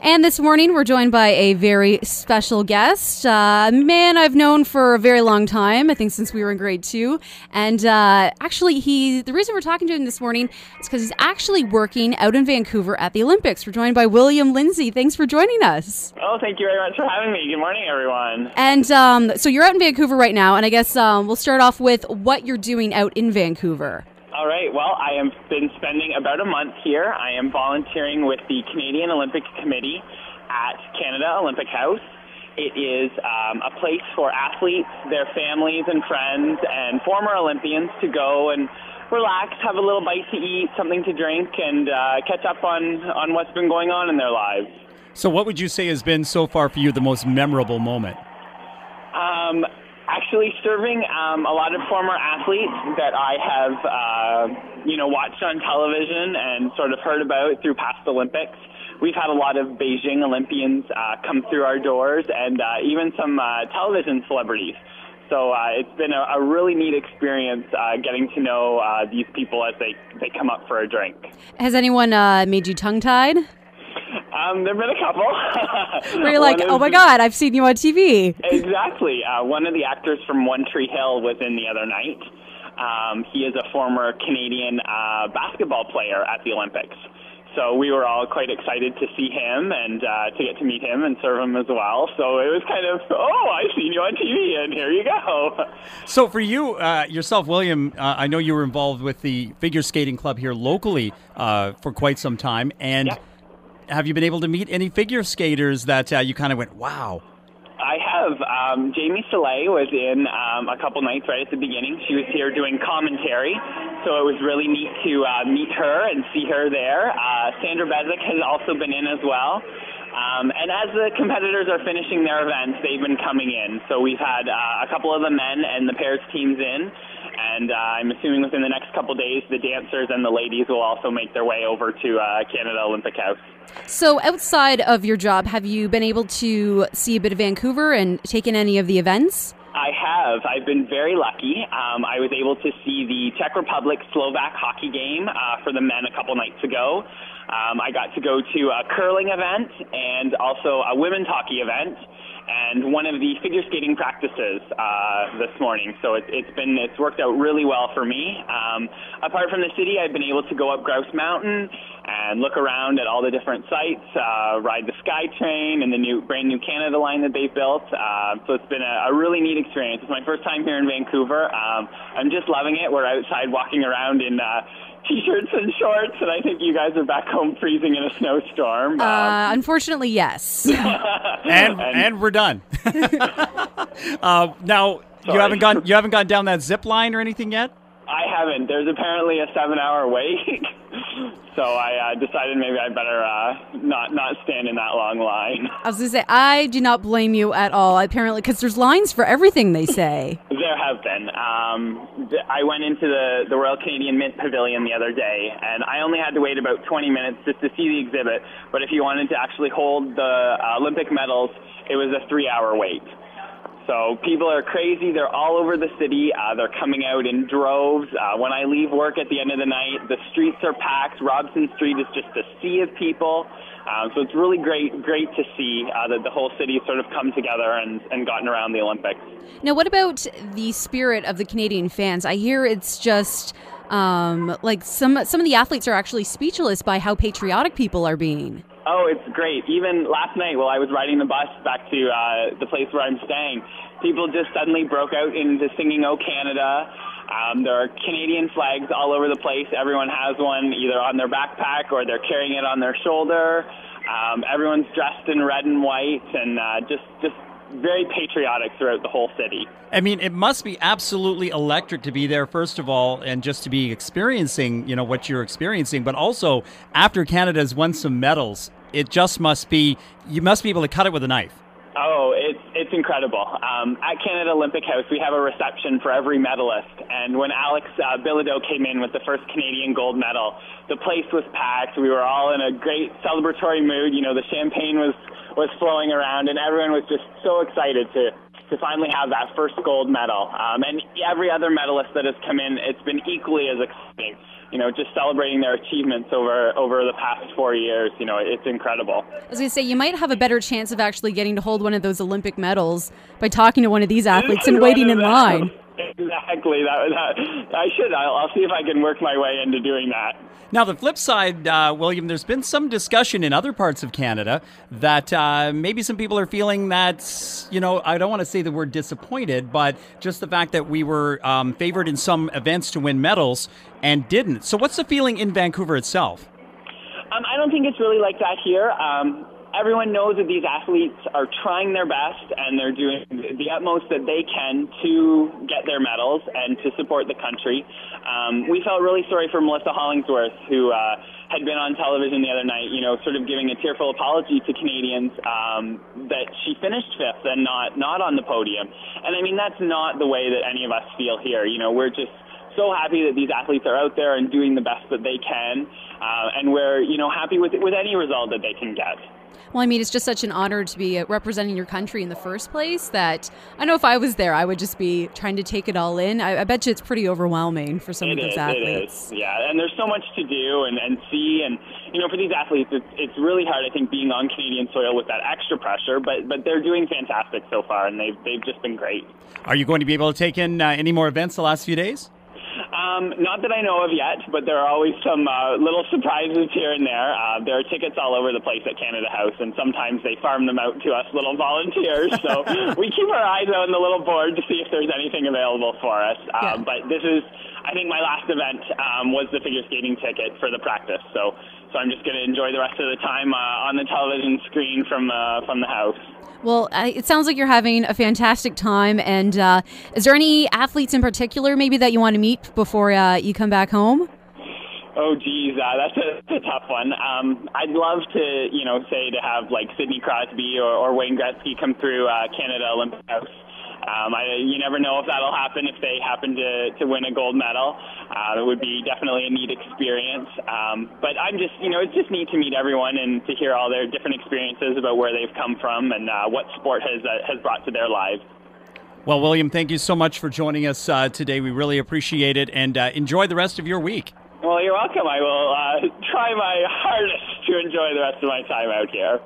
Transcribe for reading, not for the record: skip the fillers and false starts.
And this morning, we're joined by a very special guest, a man I've known for a very long time, I think since we were in grade 2. And actually, the reason we're talking to him this morning is because he's actually working out in Vancouver at the Olympics. We're joined by Lindsay. Thanks for joining us. Oh, thank you very much for having me. Good morning, everyone. And so you're out in Vancouver right now, and I guess we'll start off with what you're doing out in Vancouver. All right. Well, I have been spending about a month here. I am volunteering with the Canadian Olympic Committee at Canada Olympic House. It is a place for athletes, their families and friends, and former Olympians to go and relax, have a little bite to eat, something to drink, and catch up on what's been going on in their lives. So what would you say has been so far for you the most memorable moment? Actually serving a lot of former athletes that I have, watched on television and sort of heard about through past Olympics. We've had a lot of Beijing Olympians come through our doors and even some television celebrities. So it's been a really neat experience getting to know these people as they come up for a drink. Has anyone made you tongue-tied? There have been a couple. Where you're like, oh my God, I've seen you on TV. Exactly. One of the actors from One Tree Hill was in the other night. He is a former Canadian basketball player at the Olympics. So we were all quite excited to see him and to get to meet him and serve him as well. So it was kind of, I've seen you on TV and here you go. So for you, yourself, William, I know you were involved with the figure skating club here locally for quite some time. And yeah. Have you been able to meet any figure skaters that you kind of went, wow? I have. Jamie Soleil was in a couple nights right at the beginning. She was here doing commentary, so it was really neat to meet her and see her there. Sandra Bezic has also been in as well. And as the competitors are finishing their events, they've been coming in. So we've had a couple of the men and the pairs teams in. And I'm assuming within the next couple days, the dancers and the ladies will also make their way over to Canada Olympic House. So outside of your job, have you been able to see a bit of Vancouver and taken any of the events? I have. I've been very lucky. I was able to see the Czech Republic-Slovak hockey game for the men a couple nights ago. I got to go to a curling event and also a women's hockey event and one of the figure skating practices this morning. So it's worked out really well for me. Apart from the city, I've been able to go up Grouse Mountain and look around at all the different sites, ride the SkyTrain and the brand new Canada line that they've built. So it's been a really neat experience. It's my first time here in Vancouver. I'm just loving it. We're outside walking around in T-shirts and shorts, and I think you guys are back home freezing in a snowstorm. Unfortunately, yes. and we're done. Now, you haven't gone down that zip line or anything yet? I haven't. There's apparently a 7-hour wait. So I decided maybe I better not stand in that long line. I was going to say, I do not blame you at all, apparently, because there's lines for everything they say. There have been. I went into the Royal Canadian Mint Pavilion the other day, and I only had to wait about 20 minutes just to see the exhibit. But if you wanted to actually hold the Olympic medals, it was a 3-hour wait. So people are crazy. They're all over the city. They're coming out in droves. When I leave work at the end of the night, the streets are packed. Robson Street is just a sea of people. So it's really great to see that the whole city has sort of come together and gotten around the Olympics. Now, what about the spirit of the Canadian fans? I hear it's just like some of the athletes are actually speechless by how patriotic people are being. Oh, it's great. Even last night while I was riding the bus back to the place where I'm staying, people just suddenly broke out into singing "O Canada." There are Canadian flags all over the place. Everyone has one either on their backpack or they're carrying it on their shoulder. Everyone's dressed in red and white and just very patriotic throughout the whole city. I mean, it must be absolutely electric to be there, first of all, and just to be experiencing, what you're experiencing. But also, after Canada's won some medals, it just must be, you must be able to cut it with a knife. Oh, it's incredible. At Canada Olympic House, we have a reception for every medalist. And when Alex Bilodeau came in with the first Canadian gold medal, the place was packed. We were all in a great celebratory mood. The champagne was flowing around, and everyone was just so excited to finally have that first gold medal. And every other medalist that has come in, it's been equally as exciting. just celebrating their achievements over the past 4 years. It's incredible. I was going to say, you might have a better chance of actually getting to hold one of those Olympic medals by talking to one of these athletes and waiting in line. Exactly. I should. I'll see if I can work my way into doing that. Now, the flip side, William, there's been some discussion in other parts of Canada that maybe some people are feeling that, I don't want to say the word disappointed, but just the fact that we were favored in some events to win medals and didn't. So what's the feeling in Vancouver itself? I don't think it's really like that here. Everyone knows that these athletes are trying their best and they're doing the utmost that they can to get their medals and to support the country. We felt really sorry for Melissa Hollingsworth, who had been on television the other night, sort of giving a tearful apology to Canadians that she finished fifth and not on the podium. And I mean, that's not the way that any of us feel here. We're just so happy that these athletes are out there and doing the best that they can, and we're happy with any result that they can get. Well, I mean, it's just such an honor to be representing your country in the first place that I know if I was there, I would just be trying to take it all in. I bet you it's pretty overwhelming for some of those athletes. It is, yeah. And there's so much to do and see. And, for these athletes, it's really hard, I think, being on Canadian soil with that extra pressure. But they're doing fantastic so far, and they've just been great. Are you going to be able to take in any more events the last few days? Not that I know of yet, but there are always some little surprises here and there. There are tickets all over the place at Canada House, and sometimes they farm them out to us little volunteers. So we keep our eyes out on the little board to see if there's anything available for us. But this is, I think, my last event was the figure skating ticket for the practice. So I'm just going to enjoy the rest of the time on the television screen from the house. Well, it sounds like you're having a fantastic time. And is there any athletes in particular maybe that you want to meet before you come back home? Oh, geez, that's a tough one. I'd love to, say to have like Sidney Crosby or Wayne Gretzky come through Canada Olympic House. You never know if that'll happen if they happen to win a gold medal. It would be definitely a neat experience. But I'm just, it's just neat to meet everyone and to hear all their different experiences about where they've come from and what sport has brought to their lives. Well, William, thank you so much for joining us today. We really appreciate it, and enjoy the rest of your week. Well, you're welcome. I will try my hardest to enjoy the rest of my time out here.